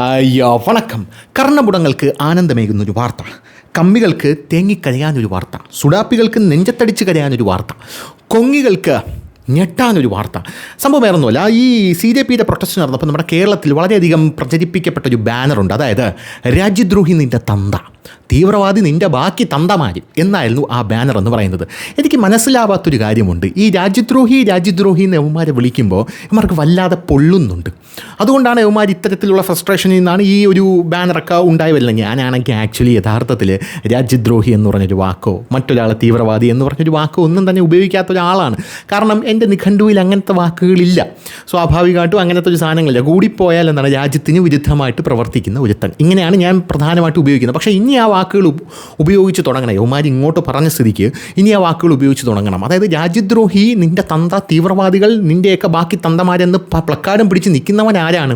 അയ്യോ വണക്കം. കർണപുടങ്ങൾക്ക് ആനന്ദമേകുന്നൊരു വാർത്ത, കമ്മികൾക്ക് തേങ്ങിക്കരയാനൊരു വാർത്ത, സുഡാപ്പികൾക്ക് നെഞ്ചത്തടിച്ച് കരയാനൊരു വാർത്ത, കൊങ്ങികൾക്ക് ഞെട്ടാനൊരു വാർത്ത. സംഭവം വേറൊന്നുമല്ല, ഈ CJPയുടെ പ്രൊട്ടസ്റ്റ് നടന്നപ്പോൾ നമ്മുടെ കേരളത്തിൽ വളരെയധികം പ്രചരിപ്പിക്കപ്പെട്ട ഒരു ബാനറുണ്ട്. അതായത് രാജ്യദ്രോഹി നിൻ്റെ തന്ത, തീവ്രവാദി നിൻ്റെ ബാക്കി തന്തമാര് എന്നായിരുന്നു ആ ബാനർ എന്ന് പറയുന്നത്. എനിക്ക് മനസ്സിലാവാത്തൊരു കാര്യമുണ്ട്. ഈ രാജ്യദ്രോഹി എന്ന് യവന്മാരെ വിളിക്കുമ്പോൾ ഇവന്മാർക്ക് വല്ലാതെ പൊള്ളുന്നുണ്ട്. അതുകൊണ്ടാണ് യവന്മാർ ഇത്തരത്തിലുള്ള ഫ്രസ്ട്രേഷനിൽ നിന്നാണ് ഈ ഒരു ബാനറൊക്കെ ഉണ്ടായി വരുന്നത്. ഞാനാണെങ്കിൽ ആക്ച്വലി യഥാർത്ഥത്തിൽ രാജ്യദ്രോഹി എന്ന് പറഞ്ഞൊരു വാക്കോ മറ്റൊരാളെ തീവ്രവാദി എന്ന് പറഞ്ഞൊരു വാക്കോ ഒന്നും തന്നെ ഉപയോഗിക്കാത്ത ഒരാളാണ്. കാരണം എൻ്റെ നിഘണ്ടുവിൽ അങ്ങനത്തെ വാക്കുകളില്ല. സ്വാഭാവികമായിട്ടും അങ്ങനത്തെ ഒരു സാധനങ്ങളില്ല. കൂടിപ്പോയാൽ എന്താണ്, രാജ്യത്തിന് വിരുദ്ധമായിട്ട് പ്രവർത്തിക്കുന്ന ഒരുത്തൻ, ഇങ്ങനെയാണ് ഞാൻ പ്രധാനമായിട്ട് ഉപയോഗിക്കുന്നത്. പക്ഷേ ഇനി ആ വാക്കുകൾ ഉപയോഗിച്ച് തുടങ്ങണം. യവന്മാർ ഇങ്ങോട്ട് പറഞ്ഞ സ്ഥിതിക്ക് ഇനി ആ വാക്കുകൾ ഉപയോഗിച്ച് തുടങ്ങണം. അതായത് രാജ്യദ്രോഹി നിൻ്റെ തന്ത, തീവ്രവാദികൾ നിൻ്റെയൊക്കെ ബാക്കി തന്തമാരെന്ന് പ്ലക്കാർഡും പിടിച്ച് നിൽക്കുന്നവൻ ആരാണ്?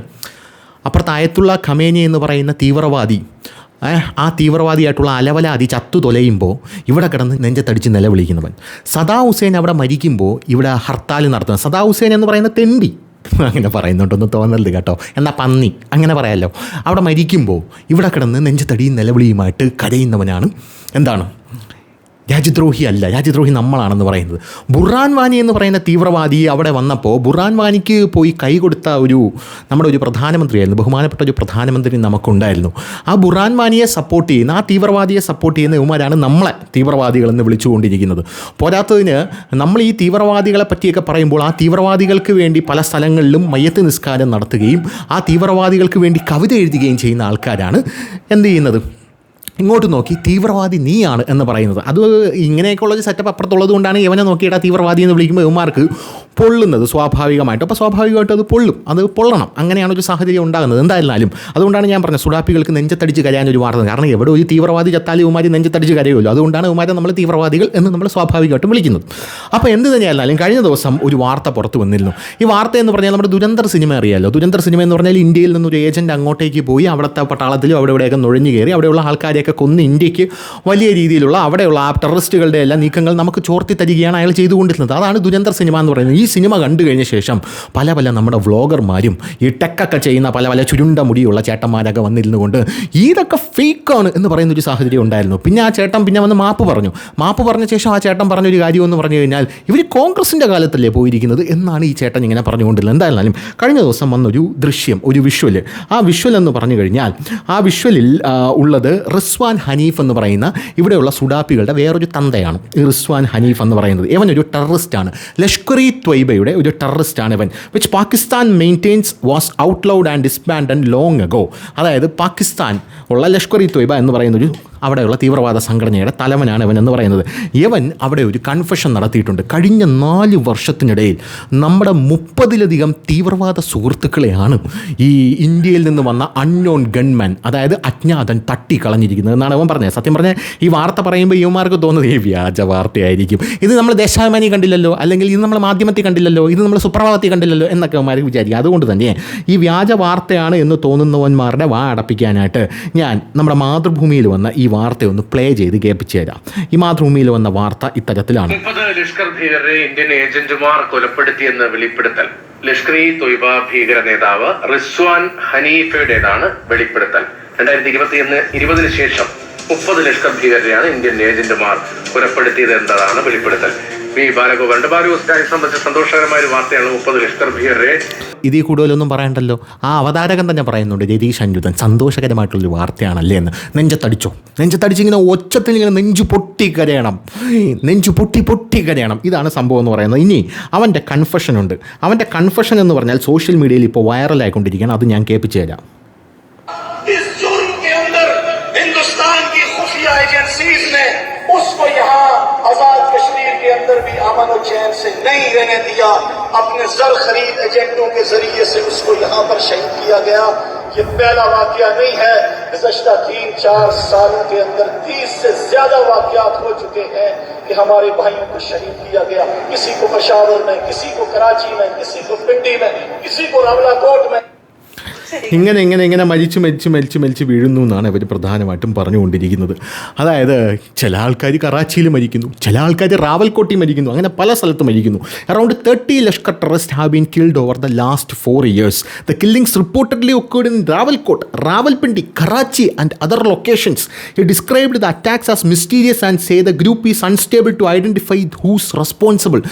അപ്പുറത്ത് ആയത്തുള്ള ഖമേനി എന്ന് പറയുന്ന തീവ്രവാദി, ആ തീവ്രവാദിയായിട്ടുള്ള അലവലാതി ചത്തു തൊലയുമ്പോൾ ഇവിടെ കിടന്ന് നെഞ്ചത്തടിച്ച് നിലവിളിക്കുന്നവൻ. സദാം ഹുസൈൻ അവിടെ മരിക്കുമ്പോൾ ഇവിടെ ഹർത്താൽ നടത്തുന്നത്. സദാം ഹുസൈൻ എന്ന് പറയുന്ന തെണ്ടി, അങ്ങനെ പറയുന്നുണ്ടൊന്നും തോന്നരുത് കേട്ടോ, എന്നാൽ പന്നി അങ്ങനെ പറയാമല്ലോ. അവിടെ മരിക്കുമ്പോൾ ഇവിടെ കിടന്ന് നെഞ്ചത്തടിയും നിലവിളിയുമായിട്ട് കരയുന്നവനാണ് എന്താണ് രാജ്യദ്രോഹി അല്ല, രാജ്യദ്രോഹി നമ്മളാണെന്ന് പറയുന്നത്. ബുർഹാൻ വാനി എന്ന് പറയുന്ന തീവ്രവാദി അവിടെ വന്നപ്പോൾ ബുർഹാൻ വാനിക്ക് പോയി കൈ കൊടുത്ത നമ്മുടെ ഒരു പ്രധാനമന്ത്രിയായിരുന്നു, ബഹുമാനപ്പെട്ട ഒരു പ്രധാനമന്ത്രി നമുക്കുണ്ടായിരുന്നു. ആ ബുർഹാൻ വാനിയെ സപ്പോർട്ട് ചെയ്യുന്ന, ആ തീവ്രവാദിയെ സപ്പോർട്ട് ചെയ്യുന്ന ഇവന്മാരാണ് നമ്മളെ തീവ്രവാദികളെന്ന് വിളിച്ചുകൊണ്ടിരിക്കുന്നത്. പോരാത്തതിന് നമ്മൾ ഈ തീവ്രവാദികളെ പറ്റിയൊക്കെ പറയുമ്പോൾ ആ തീവ്രവാദികൾക്ക് വേണ്ടി പല സ്ഥലങ്ങളിലും മയ്യത്ത് നിസ്കാരം നടത്തുകയും ആ തീവ്രവാദികൾക്ക് വേണ്ടി കവിത എഴുതുകയും ചെയ്യുന്ന ആൾക്കാരാണ് എന്ത് ചെയ്യുന്നത്, ഇങ്ങോട്ട് നോക്കി തീവ്രവാദി നീയാണ് എന്ന് പറയുന്നത്. അത് ഇങ്ങനെയൊക്കെയുള്ളൊരു സെറ്റപ്പ് അപ്പുറത്തുള്ളത് കൊണ്ടാണ് ഇവനെ നോക്കിയിട്ട് ആ തീവ്രവാദി എന്ന് വിളിക്കുമ്പോൾ ഇവന്മാർക്ക് പൊള്ളുന്നത് സ്വാഭാവികമായിട്ടും. അപ്പോൾ സ്വാഭാവികമായിട്ടും അത് പൊള്ളും, അത് പൊള്ളണം. അങ്ങനെയാണ് ഒരു സാഹചര്യം ഉണ്ടാകുന്നത്. എന്തായാലും അതുകൊണ്ടാണ് ഞാൻ പറഞ്ഞത് സുഡാപ്പികൾക്ക് നെഞ്ചത്തടിച്ച് കരയാനൊരു വാർത്ത. കാരണം എവിടെ ഒരു തീവ്രവാദി ചത്താലും ഇവന്മാർ നെഞ്ചത്തടിച്ച് കരയുമല്ലോ. അതുകൊണ്ടാണ് ഇവന്മാരെ നമ്മൾ തീവ്രവാദികൾ എന്ന് നമ്മൾ സ്വാഭാവികമായിട്ടും വിളിക്കുന്നത്. അപ്പോൾ എന്ത് തന്നെയായിരുന്നാലും കഴിഞ്ഞ ദിവസം ഒരു വാർത്ത പുറത്ത് വന്നിരുന്നു. ഈ വാർത്ത എന്ന് പറഞ്ഞാൽ നമ്മുടെ ദുരന്തർ സിനിമ അറിയാമല്ലോ. ദുരന്തർ സിനിമ എന്ന് പറഞ്ഞാൽ ഇന്ത്യയിൽ നിന്നൊരു ഏജൻറ്റ് അങ്ങോട്ടേക്ക് പോയി അവിടുത്തെ പട്ടാളത്തിലും അവിടെ ഇവിടെയൊക്കെ നുഴഞ്ഞു കയറി അവിടെയുള്ള ആൾക്കാരെയൊക്കെ കൊന്ന് ഇന്ത്യക്ക് വലിയ രീതിയിലുള്ള അവിടെയുള്ള ആ ടെററിസ്റ്റുകളുടെ എല്ലാ നീക്കങ്ങൾ നമുക്ക് ചോർത്തി തരികയാണ് അയാൾ ചെയ്തുകൊണ്ടിരുന്നത്. അതാണ് ദുരന്തർ സിനിമ എന്ന് പറയുന്നത്. ഈ സിനിമ കണ്ടു കഴിഞ്ഞ ശേഷം പല നമ്മുടെ വ്ളോഗർമാരും ഈ ടെക്കൊക്കെ ചെയ്യുന്ന പല ചുരുണ്ട മുടിയുള്ള ചേട്ടന്മാരൊക്കെ വന്നിരുന്നു കൊണ്ട് ഇതൊക്കെ ഫേക്കാണ് എന്ന് പറയുന്നൊരു സാഹചര്യം ഉണ്ടായിരുന്നു. പിന്നെ ആ ചേട്ടൻ വന്ന് മാപ്പ് പറഞ്ഞ ശേഷം ആ ചേട്ടൻ പറഞ്ഞൊരു കാര്യം എന്ന് പറഞ്ഞു കഴിഞ്ഞാൽ ഇവർ കോൺഗ്രസിൻ്റെ കാലത്തല്ലേ പോയിരിക്കുന്നത് എന്നാണ് ഈ ചേട്ടൻ ഇങ്ങനെ പറഞ്ഞുകൊണ്ടിരുന്നത്. എന്തായാലും കഴിഞ്ഞ ദിവസം വന്നൊരു ദൃശ്യം, ഒരു വിഷ്വല്. ആ വിഷ്വൽ എന്ന് പറഞ്ഞു കഴിഞ്ഞാൽ ആ വിഷ്വലിൽ ഉള്ളത് റിസ്വാൻ ഹനീഫ് എന്ന് പറയുന്ന ഇവിടെയുള്ള സുഡാപ്പികളുടെ വേറൊരു തന്തയാണ്. ഈ റിസ്വാൻ ഹനീഫ് എന്ന് പറയുന്നത് ഇവനൊരു ടെററിസ്റ്റാണ്. ലഷ്കർ ഇ ത്വയ്ബയുടെ ഒരു ടെററിസ്റ്റാണ് ഇവൻ. Which Pakistan maintains was outlawed and disbanded long ago. അതായത് പാകിസ്ഥാൻ ഉള്ള ലഷ്കർ ഇ ത്വയ്ബ എന്ന് പറയുന്നൊരു അവിടെയുള്ള തീവ്രവാദ സംഘടനയുടെ തലവനാണ് ഇവൻ എന്ന് പറയുന്നത്. ഇവൻ അവിടെ ഒരു കൺഫെഷൻ നടത്തിയിട്ടുണ്ട്. കഴിഞ്ഞ 4 വർഷത്തിനിടയിൽ നമ്മുടെ 30-ലധികം തീവ്രവാദ സുഹൃത്തുക്കളെയാണ് ഈ ഇന്ത്യയിൽ നിന്ന് വന്ന അൺനോൺ ഗൺമാൻ, അതായത് അജ്ഞാതൻ തട്ടിക്കളഞ്ഞിരിക്കുന്നത് എന്നാണ് അവൻ പറഞ്ഞത്. സത്യം പറഞ്ഞാൽ ഈ വാർത്ത പറയുമ്പോൾ യുവമാർക്ക് തോന്നുന്നത് ഈ വ്യാജ വാർത്തയായിരിക്കും, ഇത് നമ്മൾ ദേശാഭിമാനി കണ്ടില്ലല്ലോ, അല്ലെങ്കിൽ ഇത് നമ്മൾ മാധ്യമത്തിൽ കണ്ടില്ലല്ലോ, ഇത് നമ്മൾ സുപ്രഭാതത്തിൽ കണ്ടില്ലല്ലോ എന്നൊക്കെ അവന്മാർ വിചാരിക്കും. അതുകൊണ്ട് തന്നെ ഈ വ്യാജ വാർത്തയാണ് എന്ന് തോന്നുന്നവന്മാരുടെ വാ അടപ്പിക്കാനായിട്ട് ഞാൻ നമ്മുടെ മാതൃഭൂമിയിൽ വന്ന ഈ വാർത്തയൊന്ന് പ്ലേ ചെയ്ത് കേൾപ്പിച്ചു തരാം. ഈ മാതൃഭൂമിയിൽ വന്ന വാർത്ത ഇത്തരത്തിലാണ്. 30 ലഷ്കർ ഭീകരരെ ഇന്ത്യൻ ഏജന്റുമാർ കൊലപ്പെടുത്തിയെന്ന് വെളിപ്പെടുത്തൽ. ലഷ്കർ ഇ ത്വയ്ബ ഭീകര നേതാവ് റിസ്വാൻ ഹനീഫയുടേതാണ് വെളിപ്പെടുത്തൽ. 2020 ശേഷം 30 ലഷ്കർ ഭീകരരെയാണ് ഇന്ത്യൻ ഏജന്റുമാർ കൊലപ്പെടുത്തിയത് എന്നതാണ് വെളിപ്പെടുത്തൽ. സംബന്ധിച്ച് സന്തോഷകരമായ ഒരു വാർത്തയാണ്. 30 ലഷ്കർ ഭീകരരെ. ഇതിൽ കൂടുതലൊന്നും പറയണ്ടല്ലോ. ആ അവതാരകൻ തന്നെ പറയുന്നുണ്ട്, രതീഷ് അഞ്ജുതൻ, സന്തോഷകരമായിട്ടുള്ളൊരു വാർത്തയാണല്ലേ എന്ന്. നെഞ്ചത്തടിച്ചിങ്ങനെ ഒച്ചത്തിൽ ഇങ്ങനെ നെഞ്ചു പൊട്ടി കരയണം. ഇതാണ് സംഭവം എന്ന് പറയുന്നത്. ഇനി അവൻ്റെ കൺഫെഷൻ ഉണ്ട്. അവൻ്റെ കൺഫെഷൻ എന്ന് പറഞ്ഞാൽ സോഷ്യൽ മീഡിയയിൽ ഇപ്പോൾ വൈറലായിക്കൊണ്ടിരിക്കുകയാണ്. അത് ഞാൻ കേൾപ്പിച്ചു തരാം. उसको यहाँ आजाद कश्मीर के अंदर भी अमन और चैन से नहीं रहने दिया. अपने जर खरीद एजेंटों के जरिए से उसको यहाँ पर शहीद किया गया. ये पहला वाकया नहीं है. गुज़श्ता 3-4 सालों के अंदर 30 से ज्यादा वाकयात हो चुके हैं कि हमारे भाइयों को शहीद किया गया. किसी को पेशावर में, किसी को कराची में, किसी को पिंडी में, किसी को रावलाकोट में. ഇങ്ങനെ മരിച്ച് വീഴുന്നു എന്നാണ് അവർ പ്രധാനമായിട്ടും പറഞ്ഞുകൊണ്ടിരിക്കുന്നത്. അതായത് ചില ആൾക്കാർ കറാച്ചിയിൽ മരിക്കുന്നു, ചില ആൾക്കാർ റാവൽകോട്ടിൽ മരിക്കുന്നു, അങ്ങനെ പല സ്ഥലത്തും മരിക്കുന്നു. Around 30 Lashkar terrorist have been killed over the last 4 years. The killings reportedly occurred in Rawalkot, Rawalpindi, Karachi and other locations. He described the attacks as mysterious and say the group is unstable to identify who's responsible.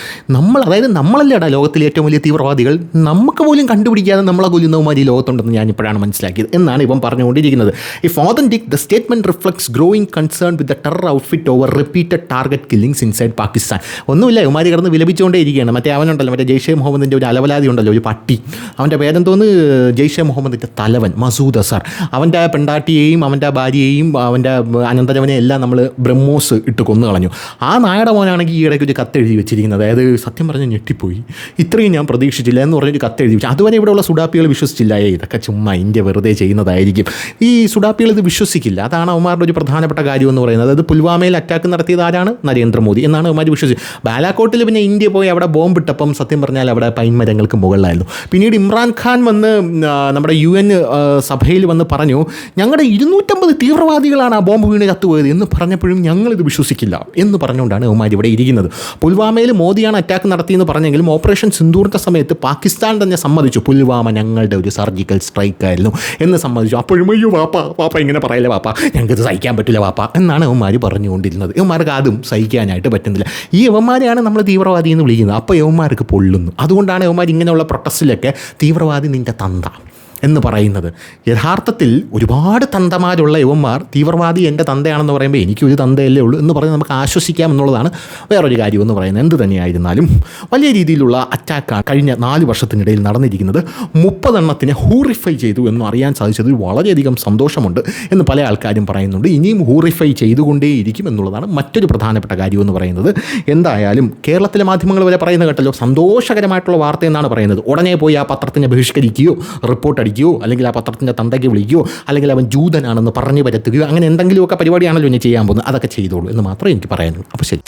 നമ്മളല്ലേടാ ലോകത്തിലെ ഏറ്റവും വലിയ തീവ്രവാദികൾ, നമുക്ക് പോലും കണ്ടുപിടിക്കാതെ നമ്മളെ കൊല്ലുന്നവന്മാർ ഈ ലോകത്തുണ്ടെന്ന് ഞാനിപ്പോഴാണ് മനസ്സിലാക്കിയത് എന്നാണ് ഇവൻ പറഞ്ഞുകൊണ്ടിരിക്കുന്നത്. If authentic, the statement reflects growing concern with the terror outfit over repeated target killings inside Pakistan. ഒന്നുമില്ല, ഇവന്മാർ കിടന്ന് വിലപിച്ചുകൊണ്ടേ ഇരിക്കുകയാണ്. അവനുണ്ടല്ലോ, ജെയ്ഷെ മുഹമ്മദിൻ്റെ ഒരു അലവലാതി ഉണ്ടല്ലോ, ഒരു പട്ടി, അവൻ്റെ പേരെന്തോന്ന്, ജെയ്ഷെ മുഹമ്മദിൻ്റെ തലവൻ മസൂദ് അസർ. അവൻ്റെ പെണ്ടാട്ടിയെയും അവൻ്റെ ഭാര്യയെയും അവൻ്റെ അനന്തരവനെയും എല്ലാം നമ്മൾ ബ്രഹ്മോസ് ഇട്ട് കൊന്നു കളഞ്ഞു. ആ നായയുടെ മോനാണെങ്കിൽ ഈ ഇടയ്ക്ക് ഒരു കത്തെഴുതി വെച്ചിരിക്കുന്നത്, അതായത് സത്യം പറഞ്ഞ് ഞെട്ടിപ്പോയി, ഇത്രയും ഞാൻ പ്രതീക്ഷിച്ചില്ല എന്ന് പറഞ്ഞൊരു കത്തെഴുതി വെച്ചു. അതുവരെ ഇവിടെയുള്ള സുഡാപ്പികൾ വിശ്വസിച്ചില്ല, ഇതൊക്കെ ചുമ്മാ ഇന്ത്യ വെറുതെ ചെയ്യുന്നതായിരിക്കും. ഈ സുഡാപ്പികൾ ഇത് വിശ്വസിക്കില്ല. അതാണ് അവന്മാരുടെ ഒരു പ്രധാനപ്പെട്ട കാര്യം എന്ന് പറയുന്നത്. അതായത് പുൽവാമയിൽ അറ്റാക്ക് നടത്തിയത് ആരാണ്? നരേന്ദ്രമോദി എന്നാണ് അവന്മാർ വിശ്വസിച്ചത്. ബാലാക്കോട്ടിൽ പിന്നെ ഇന്ത്യ പോയി അവിടെ ബോംബിട്ടപ്പം സത്യം പറഞ്ഞാൽ അവിടെ പൈൻ മരങ്ങൾക്ക് മുകളിലായിരുന്നു. പിന്നീട് ഇമ്രാൻഖാൻ വന്ന് നമ്മുടെ UN സഭയിൽ വന്ന് പറഞ്ഞു, ഞങ്ങളുടെ 250 തീവ്രവാദികളാണ് ആ ബോംബ് വീണ് ചത്തുപോയത് എന്ന് പറഞ്ഞപ്പോഴും ഞങ്ങളിത് വിശ്വസിക്കില്ല എന്ന് പറഞ്ഞുകൊണ്ടാണ് അവന്മാർ ഇവിടെ ഇരിക്കുന്നത്. പുൽവാമയിൽ മോദിയാണ് അറ്റാക്ക് നടത്തിയെന്ന് പറഞ്ഞെങ്കിലും ഓപ്പറേഷൻ സിന്ദൂറിൻ്റെ സമയത്ത് പാകിസ്ഥാൻ തന്നെ സമ്മതിച്ചു പുൽവാമ ഞങ്ങളുടെ ഒരു സർജിക്കൽ സ്ട്രൈക്ക് ആയിരുന്നു എന്ന് സമ്മതിച്ചു. അപ്പോഴും അയ്യോ വാപ്പ ഇങ്ങനെ പറയല്ലേ വാപ്പ, ഞങ്ങൾക്കിത് സഹിക്കാൻ പറ്റില്ല വാപ്പ എന്നാണ് അവന്മാർ പറഞ്ഞുകൊണ്ടിരുന്നത്. ഇവന്മാർക്ക് അതും സഹിക്കാനായിട്ട് പറ്റുന്നില്ല. ഈ യവന്മാരെയാണ് നമ്മൾ തീവ്രവാദി എന്ന് വിളിക്കുന്നത്. അപ്പോൾ യവന്മാർക്ക് പൊള്ളുന്നു. അതുകൊണ്ടാണ് യവന്മാർ ഇങ്ങനെയുള്ള പ്രൊട്ടസ്റ്റിലൊക്കെ തീവ്രവാദി നിൻ്റെ തന്ത എന്ന് പറയുന്നത്. യഥാർത്ഥത്തിൽ ഒരുപാട് തന്തമാരുള്ള യവന്മാർ തീവ്രവാദി എൻ്റെ തന്തയാണെന്ന് പറയുമ്പോൾ എനിക്കൊരു തന്തയല്ലേ ഉള്ളൂ എന്ന് പറഞ്ഞ് നമുക്ക് ആശ്വസിക്കാം എന്നുള്ളതാണ് വേറൊരു കാര്യം എന്ന് പറയുന്നത്. എന്ത് തന്നെയായിരുന്നാലും വലിയ രീതിയിലുള്ള അറ്റാക്കാണ് കഴിഞ്ഞ 4 വർഷത്തിനിടയിൽ നടന്നിരിക്കുന്നത്. 30 എണ്ണത്തിനെ ഹൂറിഫൈ ചെയ്തു എന്ന് അറിയാൻ സാധിച്ചതിൽ വളരെയധികം സന്തോഷമുണ്ട് എന്ന് പല ആൾക്കാരും പറയുന്നുണ്ട്. ഇനിയും ഹൂറിഫൈ ചെയ്തുകൊണ്ടേയിരിക്കും എന്നുള്ളതാണ് മറ്റൊരു പ്രധാനപ്പെട്ട കാര്യം എന്ന് പറയുന്നത്. എന്തായാലും കേരളത്തിലെ മാധ്യമങ്ങൾ വരെ പറയുന്നത് കേട്ടല്ലോ, സന്തോഷകരമായിട്ടുള്ള വാർത്ത എന്നാണ് പറയുന്നത്. ഉടനെ പോയി ആ പത്രത്തിനെ ബഹിഷ്കരിക്കുകയോ റിപ്പോർട്ട് അടിക്കുകയോ അല്ലെങ്കിൽ ആ പത്രത്തിൻ്റെ തന്തയ്ക്ക് വിളിക്കുകയോ അല്ലെങ്കിൽ അവൻ ജൂതനാണെന്ന് പറഞ്ഞു പരത്തുകയോ അങ്ങനെ എന്തെങ്കിലുമൊക്കെ പരിപാടിയാണല്ലോ ഇനി ചെയ്യാൻ പോകുന്നത്. അതൊക്കെ ചെയ്തോളൂ എന്ന് മാത്രമേ എനിക്ക് പറയാനുള്ളൂ. അപ്പോൾ ശരി.